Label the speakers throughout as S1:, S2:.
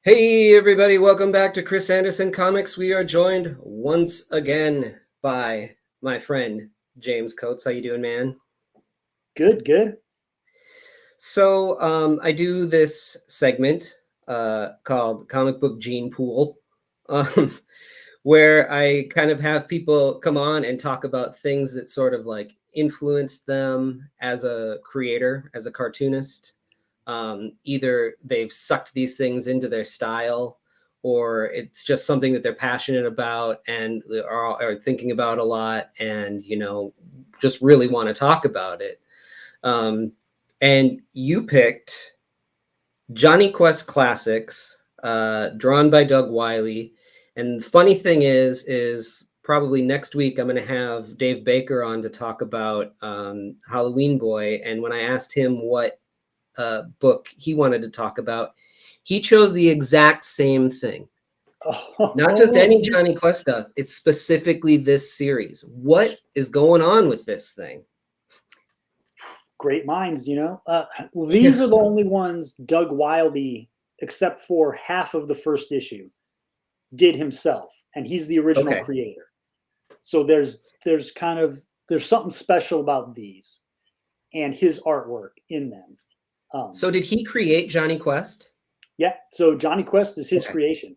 S1: Hey everybody, welcome back to Chris Anderson Comics. We are joined once again by my friend James Coates. How you doing, man?
S2: Good, good.
S1: So I do this segment called Comic Book Gene Pool, um, where I kind of have people come on and talk about things that sort of like influenced them as a creator, as a cartoonist. Either they've sucked these things into their style, or it's just something that they're passionate about and are thinking about a lot, and just really want to talk about it. Um, and you picked Johnny Quest Classics, drawn by Doug Wiley. And the funny thing is probably next week I'm going to have Dave Baker on to talk about Halloween Boy. And when I asked him what book he wanted to talk about, he chose the exact same thing. Not just
S2: Oh,
S1: any Johnny Quest stuff. It's specifically this series. What is going on with this thing?
S2: great minds. Well,
S1: Yeah.
S2: these are the only ones Doug Wiley, except for half of the first issue, did himself, and he's the original
S1: Okay.
S2: creator. So there's something special about these and his artwork in them.
S1: So did he create Johnny Quest?
S2: Yeah. So Johnny Quest is his
S1: Okay.
S2: creation.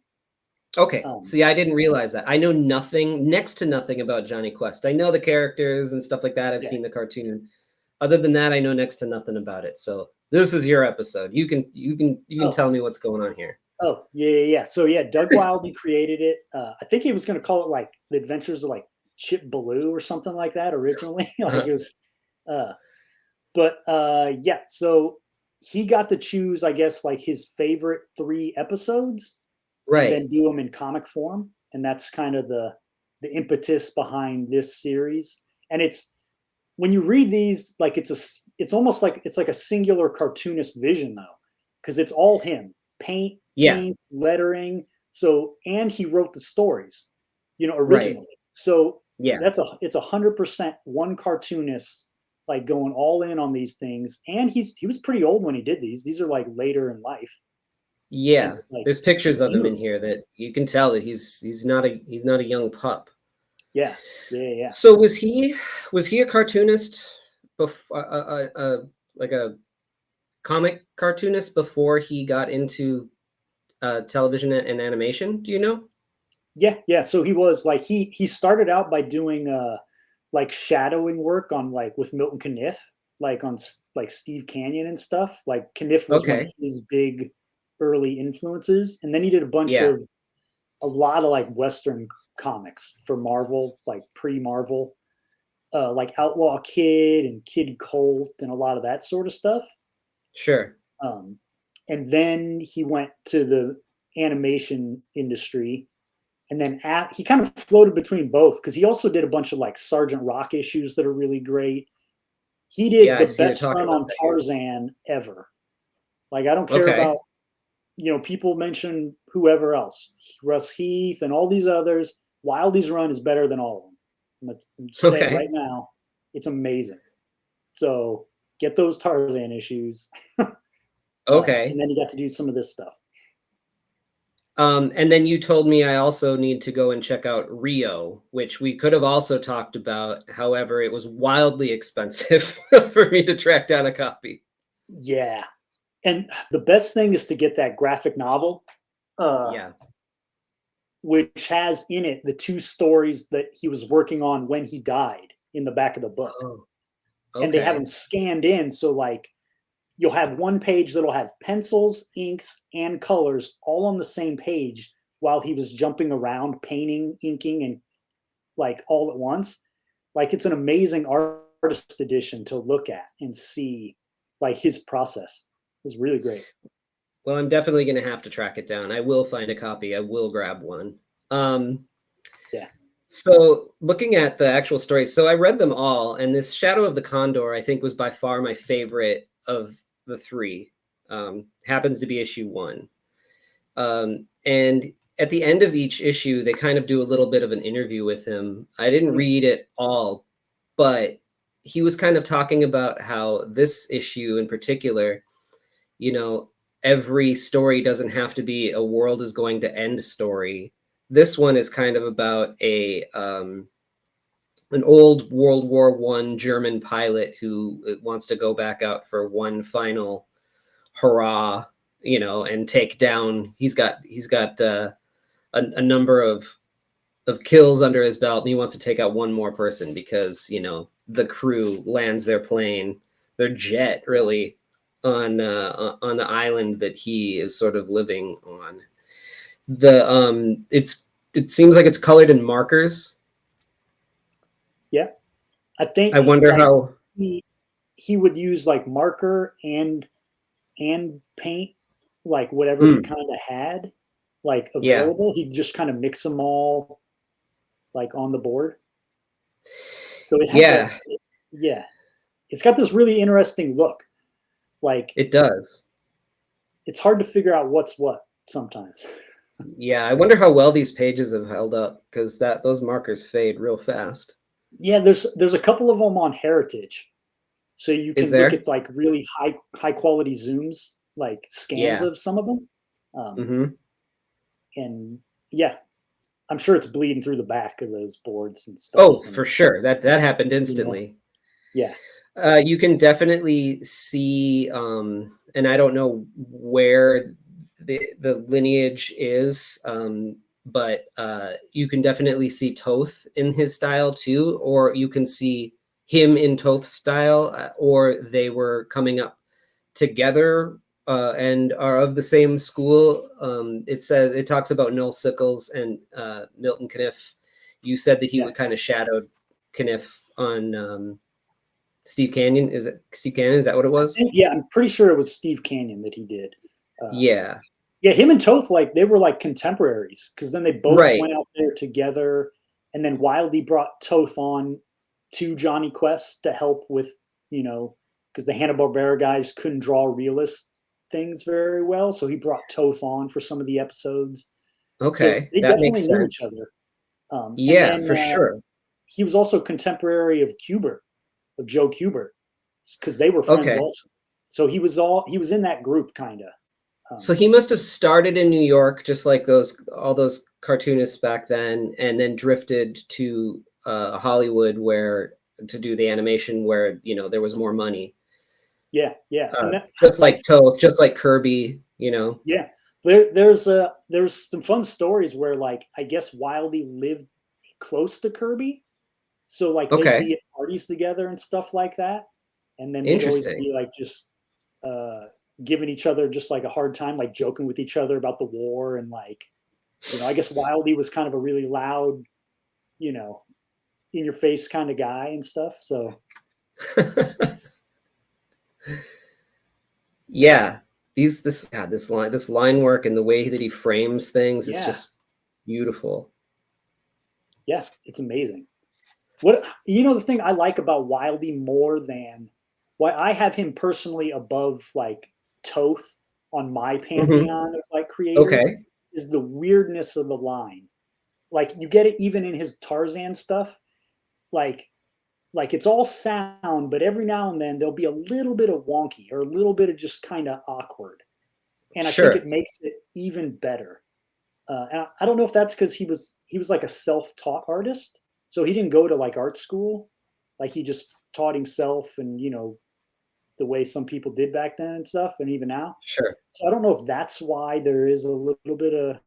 S1: Okay.
S2: Um,
S1: See, I didn't realize that. I know nothing, next to nothing about Johnny Quest. I know the characters and stuff like that. I've
S2: yeah.
S1: seen the cartoon. Other than that, I know next to nothing about it. So this is your episode. You can
S2: Oh,
S1: tell me what's going on here.
S2: oh, yeah. So yeah, Doug Wiley created it. I think he was going to call it like the Adventures of like Chip Baloo or something like that originally. Like
S1: Uh-huh.
S2: it was. Uh, but yeah, so he got to choose, I guess, like his favorite 3 episodes, and
S1: Right.
S2: then do them in comic form, and that's kind of the impetus behind this series. And it's when you read these, like it's almost like it's like a singular cartoonist vision though, because it's all him, paint,
S1: Yeah.
S2: ink, lettering. So and he wrote the stories,
S1: Right.
S2: originally. So
S1: Yeah.
S2: it's 100% one cartoonist like going all in on these things. And he was pretty old when he did these. These are like later in life, and
S1: Yeah.
S2: like
S1: There's pictures of him in
S2: beautiful.
S1: here that you can tell that he's not a young pup.
S2: Yeah, yeah.
S1: So was he a cartoonist before like a comic cartoonist before he got into television and animation? Do you know?
S2: Yeah. So he was like he started out by doing like shadowing work on like with Milton Caniff, like on like Steve Canyon and stuff. Like Caniff was one of
S1: Okay.
S2: his big early influences, and then he did
S1: Yeah.
S2: a lot of like Western comics for Marvel, like pre-Marvel, like Outlaw Kid and Kid Colt and a lot of that sort of stuff.
S1: Sure.
S2: Um, and then he went to the animation industry, and then he kind of floated between both because he also did a bunch of like Sergeant Rock issues that are really great. He did
S1: Yeah, I
S2: the
S1: see you're
S2: best
S1: talking
S2: run
S1: about
S2: on
S1: that here.
S2: Tarzan ever. Like I don't care
S1: Okay.
S2: about people mention whoever else, Russ Heath and all these others. Wildy's run is better than all of them. I'm gonna say it
S1: Okay.
S2: right now. It's amazing. So get those Tarzan issues, and
S1: Okay.
S2: then you got to do some of this stuff.
S1: And then you told me I also need to go and check out Rio, which we could have also talked about. However, it was wildly expensive for me to track down a copy.
S2: Yeah, and the best thing is to get that graphic novel, uh,
S1: Yeah.
S2: which has in it the 2 stories that he was working on when he died in the back of the book.
S1: Oh,
S2: And they have them
S1: okay.
S2: scanned in. So, like, you'll have one page that'll have pencils, inks, and colors all on the same page while he was jumping around, painting, inking, and like all at once. Like, it's an amazing artist edition to look at and see, like, his process is really great.
S1: Well, I'm definitely going to have to track it down. I will find a copy. I will grab one. Um,
S2: Yeah.
S1: so looking at the actual stories, so I read them all, and this Shadow of the Condor, I think, was by far my favorite of the three. Happens to be issue 1. And at the end of each issue, they kind of do a little bit of an interview with him. I didn't
S2: Mm.
S1: read it all, but he was kind of talking about how this issue in particular, you know, every story doesn't have to be a world is going to end story. This one is kind of about an old World War I German pilot who wants to go back out for one final hurrah, and take down. He's got a number of kills under his belt, and he wants to take out one more person because the crew lands their plane, their jet, really, on the island that he is sort of living on. It seems like it's colored in markers.
S2: Yeah, I think
S1: I wonder how
S2: he would use like marker and paint, like whatever he kind of had like available. He'd just kind of mix them all like on the board. So it has it's got this really interesting look. Like
S1: it does.
S2: It's hard to figure out what's what sometimes.
S1: Yeah, I wonder how well these pages have held up, because those markers fade real fast.
S2: Yeah, there's a couple of them on Heritage, so you can look at like really high quality zooms, like scans of some of them. And I'm sure it's bleeding through the back of those boards and stuff.
S1: Oh, for sure. That happened instantly.
S2: Yeah.
S1: You can definitely see, and I don't know where the lineage is, but you can definitely see Toth in his style too, or you can see him in Toth's style, or they were coming up together and are of the same school. It talks about Noel Sickles and Milton Caniff. You said that he would kind of shadowed Caniff on Steve Canyon. Is it Steve Canyon? Is that what it was?
S2: I'm pretty sure it was Steve Canyon that he did.
S1: Yeah,
S2: him and Toth, like they were like contemporaries, because then they both went out there together, and then Wiley brought Toth on to Jonny Quest to help with, because the Hanna-Barbera guys couldn't draw realist things very well, so he brought Toth on for some of the episodes.
S1: Okay,
S2: so they definitely knew each other.
S1: For sure.
S2: He was also contemporary of Joe Kubert, because they were friends also. So he was in that group kind of.
S1: So he must have started in New York, just like all those cartoonists back then, and then drifted to Hollywood to do the animation where there was more money.
S2: Yeah.
S1: Just like Toth, just like Kirby,
S2: Yeah, there's some fun stories where, like, I guess Wiley lived close to Kirby, so like they'd be at parties together and stuff like that, and then they'd always be like just giving each other just like a hard time, like joking with each other about the war, and like, I guess Wiley was kind of a really loud, in your face kind of guy and stuff. So
S1: yeah, this line work and the way that he frames things is just beautiful.
S2: Yeah, it's amazing. The thing I like about Wiley more than why I have him personally above like Toth on my pantheon of like creators is the weirdness of the line. Like you get it even in his Tarzan stuff. Like it's all sound, but every now and then there'll be a little bit of wonky or a little bit of just kind of awkward. And I think it makes it even better. And I don't know if that's because he was like a self-taught artist. So he didn't go to like art school. Like he just taught himself, and the way some people did back then and stuff, and even now.
S1: Sure.
S2: So I don't know if that's why there is a little bit of,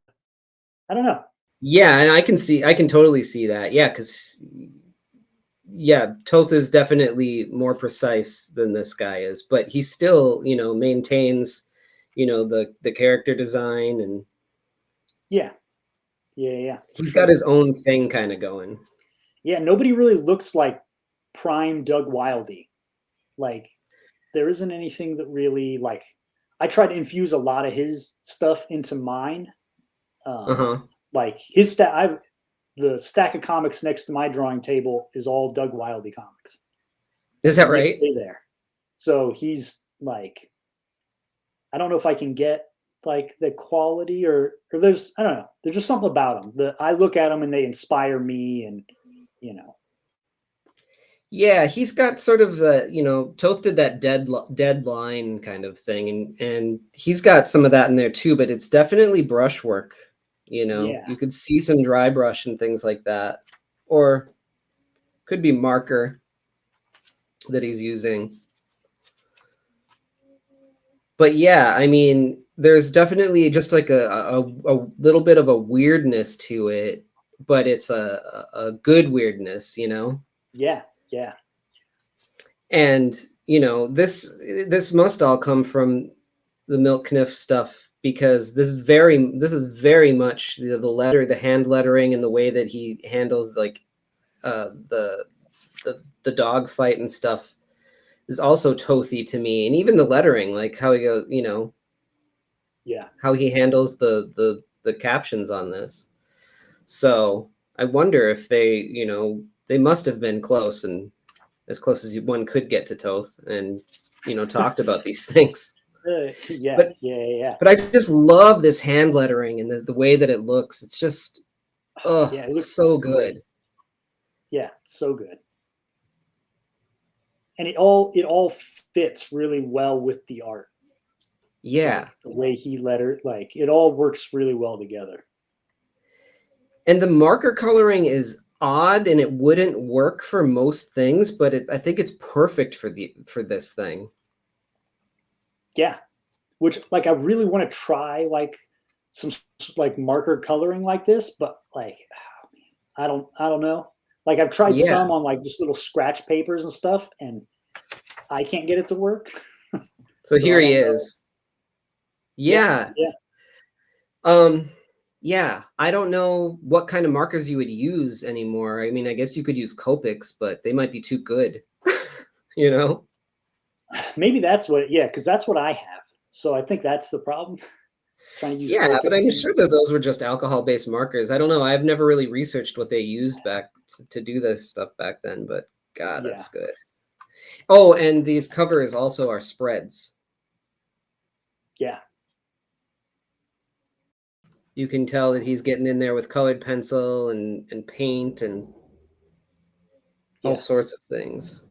S2: I don't know.
S1: Yeah, and I can totally see that. Yeah, because Toth is definitely more precise than this guy is, but he still, maintains, the character design, and
S2: yeah.
S1: He's got his own thing kind of going.
S2: Yeah, nobody really looks like prime Doug Wiley. Like there isn't anything that really, like, I try to infuse a lot of his stuff into mine. Like his the stack of comics next to my drawing table is all Doug Wiley comics.
S1: Is that right?
S2: They stay there. So he's like, I don't know if I can get like the quality or there's, I don't know. There's just something about them that I look at them and they inspire me, and
S1: Yeah, he's got sort of the, Toth did that deadline kind of thing, and he's got some of that in there too, but it's definitely brushwork.
S2: Yeah.
S1: You could see some dry brush and things like that, or could be marker that he's using. But yeah, I mean, there's definitely just like a little bit of a weirdness to it, but it's a good weirdness,
S2: Yeah. Yeah.
S1: And this must all come from the Milk Kniff stuff, because this is very much the hand lettering, and the way that he handles like the dog fight and stuff is also Tothy to me, and even the lettering, like how he goes,
S2: Yeah.
S1: how he handles the captions on this. So I wonder if they must have been close, and as close as one could get to Toth, and talked about these things.
S2: Yeah.
S1: But
S2: Yeah.
S1: but I just love this hand lettering and the way that it looks. It's just
S2: Yeah. It looks
S1: so
S2: great.
S1: good.
S2: Yeah. So good. And it all fits really well with the art.
S1: Yeah.
S2: Like the way he lettered, like it all works really well together.
S1: And the marker coloring is odd, and it wouldn't work for most things, but I think it's perfect for this thing.
S2: Yeah. Which like I really want to try like some like marker coloring like this, but like I don't know. Like I've tried
S1: Yeah.
S2: some on like just little scratch papers and stuff, and I can't get it to work.
S1: So
S2: So
S1: here
S2: I
S1: he
S2: don't know.
S1: is.
S2: Yeah,
S1: Yeah.
S2: yeah,
S1: Yeah, I don't know what kind of markers you would use anymore. I mean, I guess you could use Copics, but they might be too good, you know?
S2: maybe that's what. Yeah, because that's what I have. So I think that's the problem. Trying to use
S1: Yeah, but
S2: Copics
S1: I'm
S2: and
S1: sure that those were just alcohol-based markers. I don't know. I've never really researched what they used back to do this stuff back then, but God,
S2: yeah,
S1: that's good. Oh, and these covers also are spreads.
S2: yeah,
S1: You can tell that he's getting in there with colored pencil and paint and all
S2: yeah.
S1: sorts of things.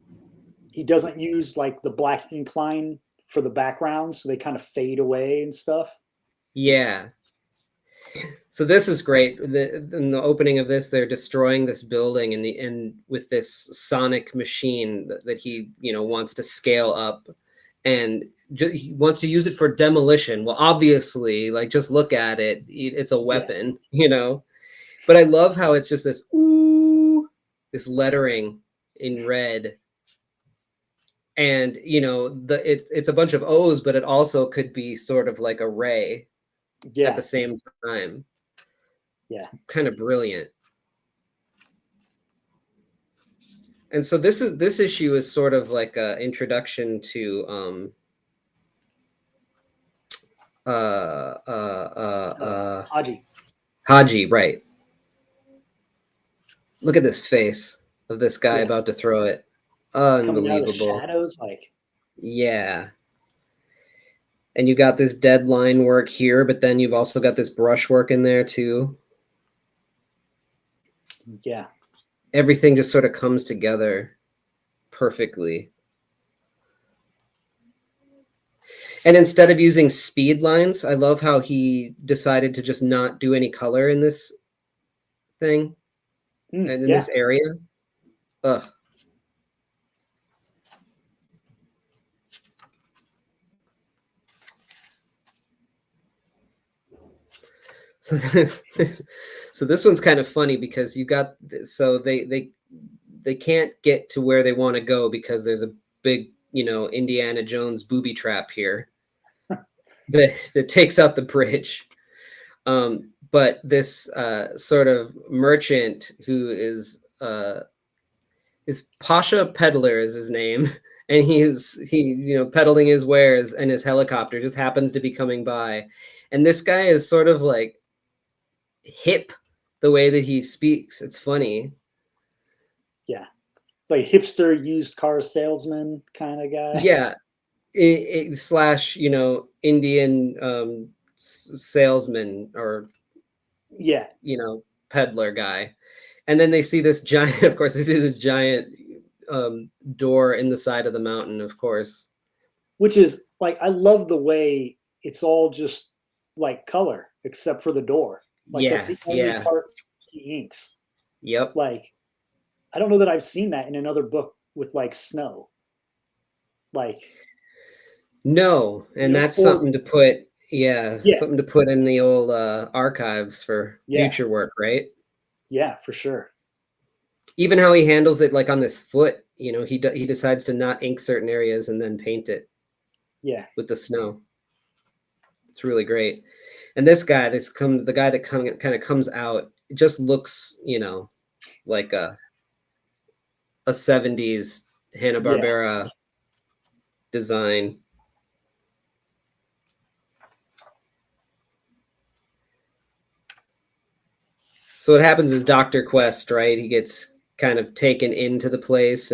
S2: He doesn't use like the black ink line for the backgrounds, so they kind of fade away and stuff.
S1: Yeah. So this is great. In the opening of this, they're destroying this building, and with this sonic machine that he wants to scale up, and he wants to use it for demolition. Well, obviously, like just look at it; it's a
S2: Yeah,
S1: weapon, But I love how it's just this this lettering in red, and it's a bunch of O's, but it also could be sort of like a ray at
S2: yeah,
S1: the same time.
S2: yeah,
S1: Kind of brilliant. And so this issue is sort of like a introduction to
S2: Haji
S1: Haji, right? Look at this face of this guy
S2: yeah
S1: about to throw it.
S2: coming out of the
S1: Unbelievable.
S2: shadows, like
S1: Yeah. And you got this deadline work here, but then you've also got this brushwork in there too.
S2: yeah,
S1: Everything just sort of comes together perfectly. And instead of using speed lines, I love how he decided to just not do any color in this thing and in
S2: yeah.
S1: this area. Ugh. So, so this one's kind of funny because you got so they can't get to where they want to go because there's a big Indiana Jones booby trap here that takes out the bridge. But this sort of merchant who is Pasha Peddler is his name, and he peddling his wares, and his helicopter just happens to be coming by, and this guy is sort of like hip the way that he speaks. It's funny.
S2: Yeah. It's like hipster used car salesman kind of guy.
S1: Yeah, slash Indian salesman, or
S2: Yeah.
S1: peddler guy. And then they see this giant, of course, they see this giant door in the side of the mountain, of course.
S2: Which is like, I love the way it's all just like color, except for the door. Like that's
S1: Yeah,
S2: the only
S1: yeah,
S2: part he inks.
S1: yep.
S2: Like, I don't know that I've seen that in another book with like snow. Like,
S1: No, and that's something to put,
S2: yeah,
S1: something to put in the old archives for
S2: yeah,
S1: future work, right?
S2: yeah, for sure.
S1: Even how he handles it, like on this foot, he decides to not ink certain areas and then paint it
S2: Yeah,
S1: with the snow. It's really great. And this guy, the guy that kind of comes out, it just looks, like a 70s
S2: yeah,
S1: Hanna-Barbera design. So what happens is Dr. Quest, right? He gets kind of taken into the place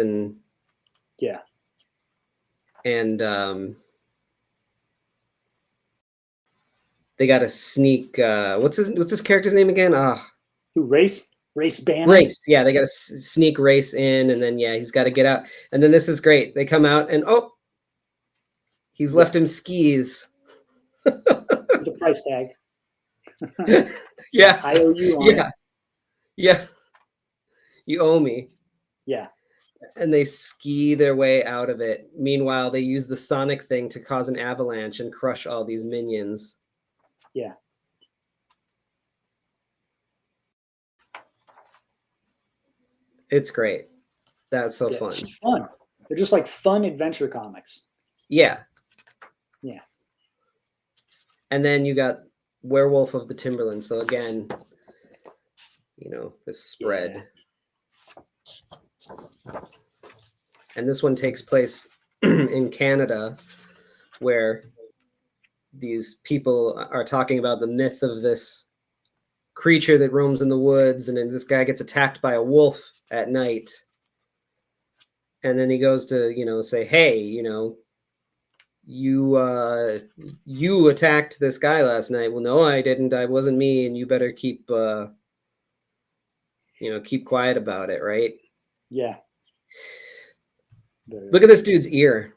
S2: yeah.
S1: and they got to sneak what's his character's name again?
S2: Who race Bannon?
S1: Race. Yeah, they got to sneak Race in, and then he's got to get out. And then this is great. They come out and he's left him skis.
S2: With a price tag.
S1: Yeah.
S2: I owe you on
S1: Yeah.
S2: it.
S1: Yeah. You owe me.
S2: Yeah.
S1: And they ski their way out of it. Meanwhile, they use the sonic thing to cause an avalanche and crush all these minions.
S2: Yeah.
S1: It's great. That's so fun.
S2: It's fun. They're just like fun adventure comics.
S1: Yeah.
S2: Yeah.
S1: And then you got Werewolf of the Timberland. So again, this spread. Yeah. And this one takes place in Canada, where these people are talking about the myth of this creature that roams in the woods, and then this guy gets attacked by a wolf at night. And then he goes to, say, hey, you attacked this guy last night. Well, no, I didn't. I wasn't me. And you better keep quiet about it. Right.
S2: Yeah.
S1: Look at this dude's ear.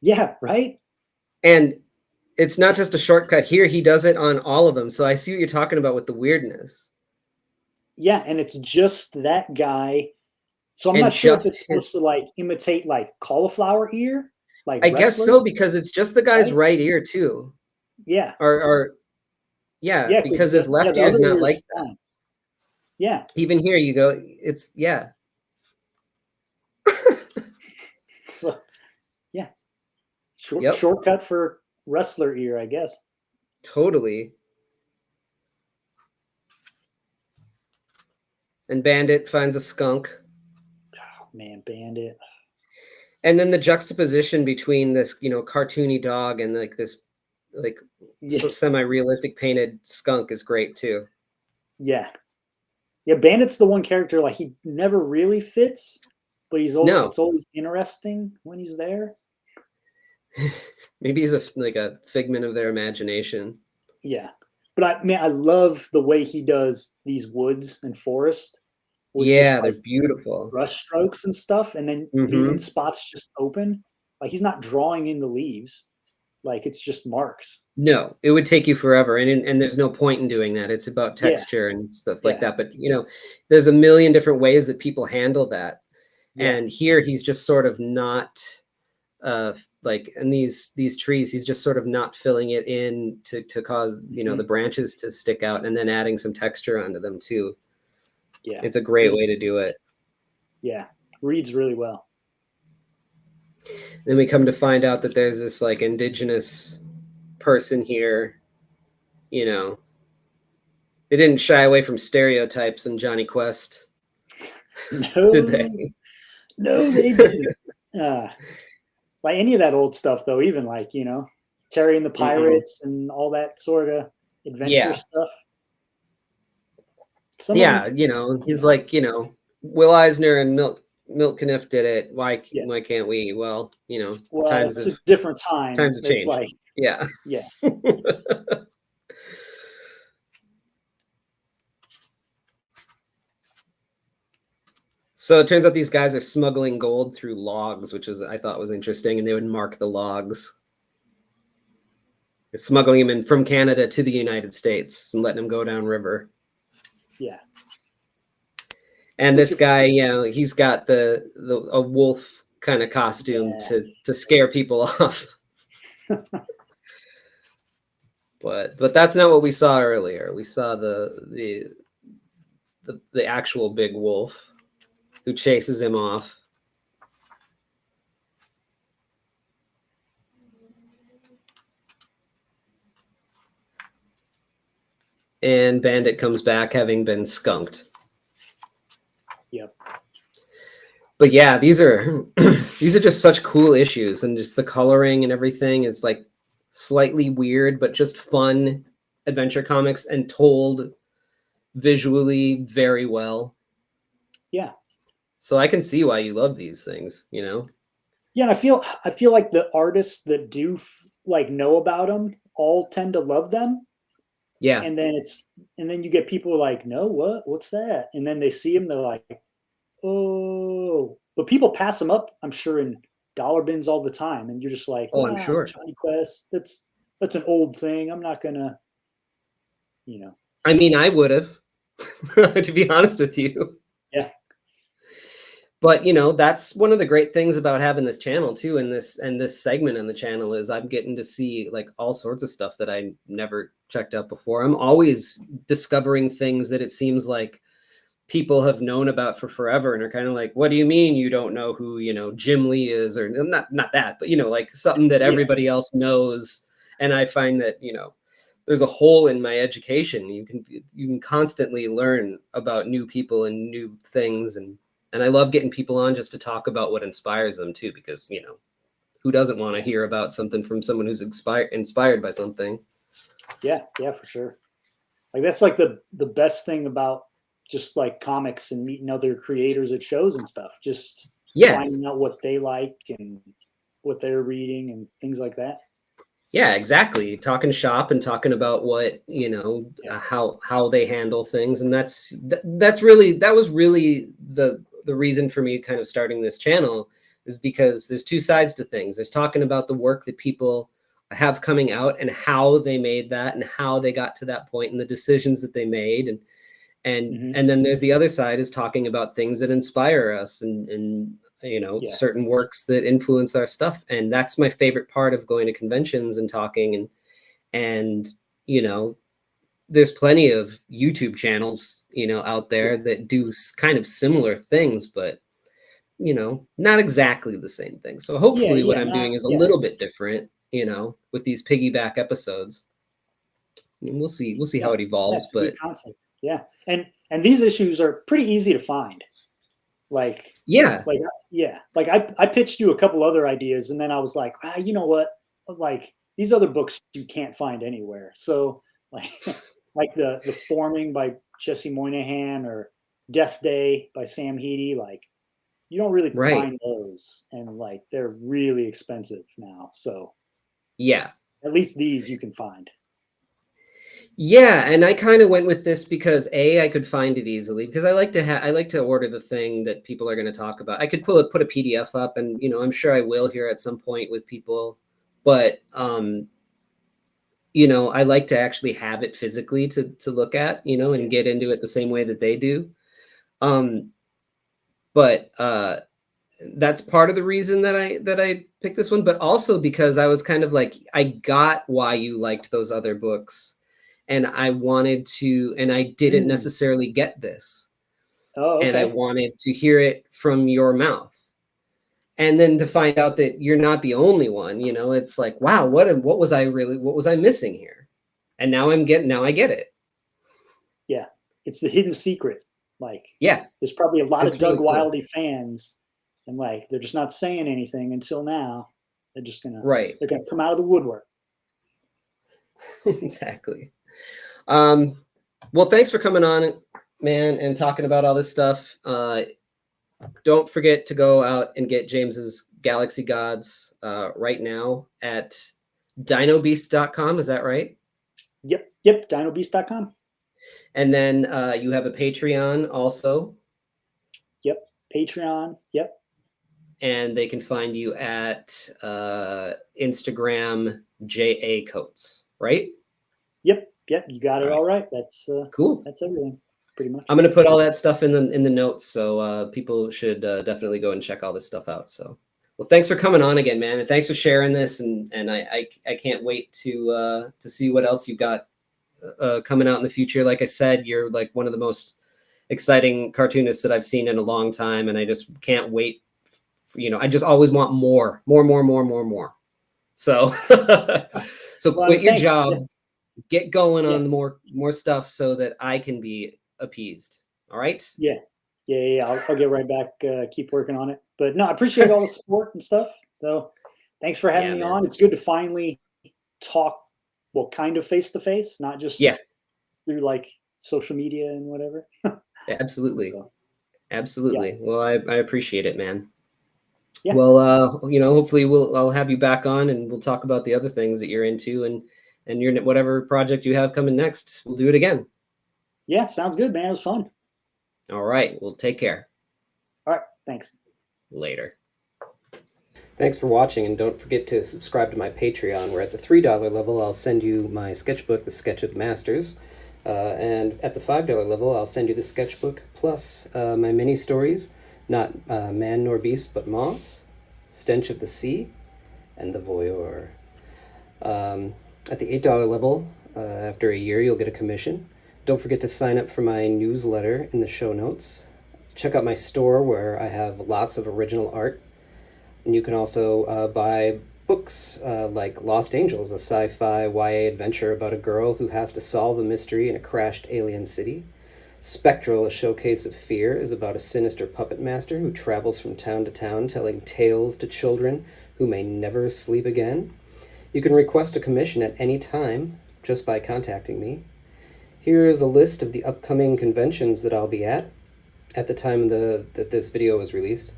S2: Yeah. Right.
S1: And it's not just a shortcut here. He does it on all of them. So I see what you're talking about with the weirdness.
S2: Yeah. And it's just that guy. So I'm not sure if it's supposed to like imitate like cauliflower ear. Like
S1: I guess so, because it's just the guy's right ear too.
S2: Yeah.
S1: Or because his left ear is not like that.
S2: Yeah.
S1: Even here you go, it's
S2: So, yeah. Shortcut for wrestler ear, I guess.
S1: Totally. And Bandit finds a skunk.
S2: Oh, man, Bandit.
S1: And then the juxtaposition between this, cartoony dog and like this, semi-realistic painted skunk is great too.
S2: Yeah. Yeah, Bandit's the one character, like, he never really fits, but it's always interesting when he's there.
S1: Maybe he's a figment of their imagination.
S2: Yeah. But I love the way he does these woods and forest.
S1: Yeah, they're beautiful.
S2: Brush strokes and stuff, and then leaving spots just open. Like, he's not drawing in the leaves. Like, it's just marks.
S1: No, it would take you forever, and there's no point in doing that. It's about texture and stuff like that. But there's a million different ways that people handle that. Yeah. And here he's just sort of not in these trees, he's just sort of not filling it in to cause the branches to stick out, and then adding some texture onto them too. Yeah, it's a great way to do it.
S2: Yeah, reads really well.
S1: Then we come to find out that there's this indigenous person here. They didn't shy away from stereotypes in Jonny Quest.
S2: No,
S1: did they?
S2: No, they didn't. Like any of that old stuff, though, even Terry and the Pirates and all that sort of adventure stuff.
S1: He's like, Will Eisner and Milt Caniff did it. Why can't we? Well,
S2: times it's a different time.
S1: Times have changed. Yeah. So it turns out these guys are smuggling gold through logs, which is I thought was interesting, and they would mark the logs. They're smuggling them in from Canada to the United States and letting them go down river.
S2: Yeah.
S1: And this guy, you know, he's got a wolf kind of costume to scare people off. But that's not what we saw earlier. We saw the actual big wolf who chases him off. And Bandit comes back having been skunked.
S2: Yep.
S1: But yeah, these are just such cool issues, and just the coloring and everything is like slightly weird, but just fun adventure comics and told visually very well.
S2: Yeah.
S1: So I can see why you love these things, you know?
S2: Yeah, and I feel like the artists that do like know about them all tend to love them.
S1: Yeah.
S2: And then you get people like, no, what's that? And then they see them, they're like, oh, but people pass them up, I'm sure, in dollar bins all the time, and you're just like,
S1: oh, I'm sure.
S2: Johnny Quest, that's an old thing. I'm not gonna, you know.
S1: I mean, I would have, to be honest with you.
S2: Yeah.
S1: But you know, that's one of the great things about having this channel too, and this segment on the channel is I'm getting to see like all sorts of stuff that I never checked out before. I'm always discovering things that it seems like people have known about for forever and are kind of like, what do you mean you don't know who, you know, Jim Lee is, or not that, but you know, like something that everybody else knows. And I find that, you know, there's a hole in my education. You can constantly learn about new people and new things, and I love getting people on just to talk about what inspires them too, because, you know, who doesn't want to hear about something from someone who's inspired by something?
S2: Yeah, for sure. Like that's like the best thing about just like comics and meeting other creators at shows and stuff. Just finding out what they like and what they're reading and things like that.
S1: Yeah, exactly. Talking shop and talking about what, you know, how they handle things. And that was really the reason for me kind of starting this channel, is because there's two sides to things. There's talking about the work that people have coming out and how they made that and how they got to that point and the decisions that they made. And then there's the other side, is talking about things that inspire us and you know, certain works that influence our stuff. And that's my favorite part of going to conventions and talking. And you know, there's plenty of YouTube channels, you know, out there that do kind of similar things, but you know, not exactly the same thing. So hopefully what I'm doing is a little bit different, you know, with these piggyback episodes. And we'll see how it evolves. But
S2: yeah, and these issues are pretty easy to find. Like I pitched you a couple other ideas, and then I was like, you know what? Like these other books you can't find anywhere. So like the Forming by Jesse Moynihan or Death Day by Sam Heady, like you don't really find those, and like they're really expensive now. So
S1: yeah,
S2: at least these you can find.
S1: Yeah, and I kind of went with this because I could find it easily, because I like to order the thing that people are going to talk about. I could put a PDF up, and you know, I'm sure I will here at some point with people, but you know, I like to actually have it physically to look at, you know, and get into it the same way that they do. But that's part of the reason that I picked this one, but also because I was kind of like, I got why you liked those other books. And I wanted to, and I didn't necessarily get this.
S2: Oh, okay.
S1: And I wanted to hear it from your mouth. And then to find out that you're not the only one, you know, it's like, wow, what was I missing here? And now I get it.
S2: Yeah. It's the hidden secret. Like,
S1: yeah,
S2: there's probably a lot of Doug
S1: really
S2: Wiley fans, and like, they're just not saying anything until now. They're just gonna, they're gonna come out of the woodwork.
S1: Exactly. Well, thanks for coming on, man, and talking about all this stuff. Don't forget to go out and get James's Galaxy Gods right now at dinobeast.com. Is that right?
S2: Yep, dinobeast.com.
S1: And then you have a Patreon also.
S2: Yep. Patreon. Yep.
S1: And they can find you at Instagram JA Coates, right?
S2: Yep. You got it
S1: All right.
S2: all right. That's
S1: Cool.
S2: That's everything, pretty much.
S1: I'm gonna put all that stuff in the notes, so people should definitely go and check all this stuff out. So, well, thanks for coming on again, man, and thanks for sharing this. And I can't wait to see what else you got coming out in the future. Like I said, you're like one of the most exciting cartoonists that I've seen in a long time, and I just can't wait. I just always want more. So, so
S2: Well,
S1: quit your
S2: thanks.
S1: job,
S2: Yeah.
S1: get going
S2: Yeah.
S1: on the more stuff so that I can be appeased. All right.
S2: Yeah. I'll get right back. Keep working on it. But no, I appreciate all the support and stuff. So thanks for having
S1: Yeah,
S2: me
S1: man.
S2: on. It's good to finally talk, well, kind of face to face, not just
S1: Yeah,
S2: through like social media and whatever.
S1: absolutely.
S2: So,
S1: Absolutely.
S2: yeah.
S1: Well, I appreciate it, man.
S2: Yeah.
S1: Well, hopefully I'll have you back on and we'll talk about the other things that you're into and your whatever project you have coming next. We'll do it again.
S2: Yeah. Sounds good, man. It was fun.
S1: All right. Well, take care.
S2: All right. Thanks.
S1: Later. Thanks for watching, and don't forget to subscribe to my Patreon, where at the $3 level, I'll send you my sketchbook, The Sketch of the Masters, and at the $5 level, I'll send you the sketchbook, plus my mini stories, Not Man Nor Beast, but Moss, Stench of the Sea, and The Voyeur. At the $8 level, after a year, you'll get a commission. Don't forget to sign up for my newsletter in the show notes. Check out my store, where I have lots of original art. And you can also buy books like Lost Angels, a sci-fi YA adventure about a girl who has to solve a mystery in a crashed alien city. Spectral, a showcase of fear, is about a sinister puppet master who travels from town to town telling tales to children who may never sleep again. You can request a commission at any time just by contacting me. Here is a list of the upcoming conventions that I'll be at the time that this video was released.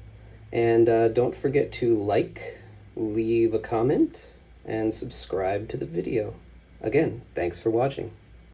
S1: And don't forget to like, leave a comment, and subscribe to the video. Again, thanks for watching.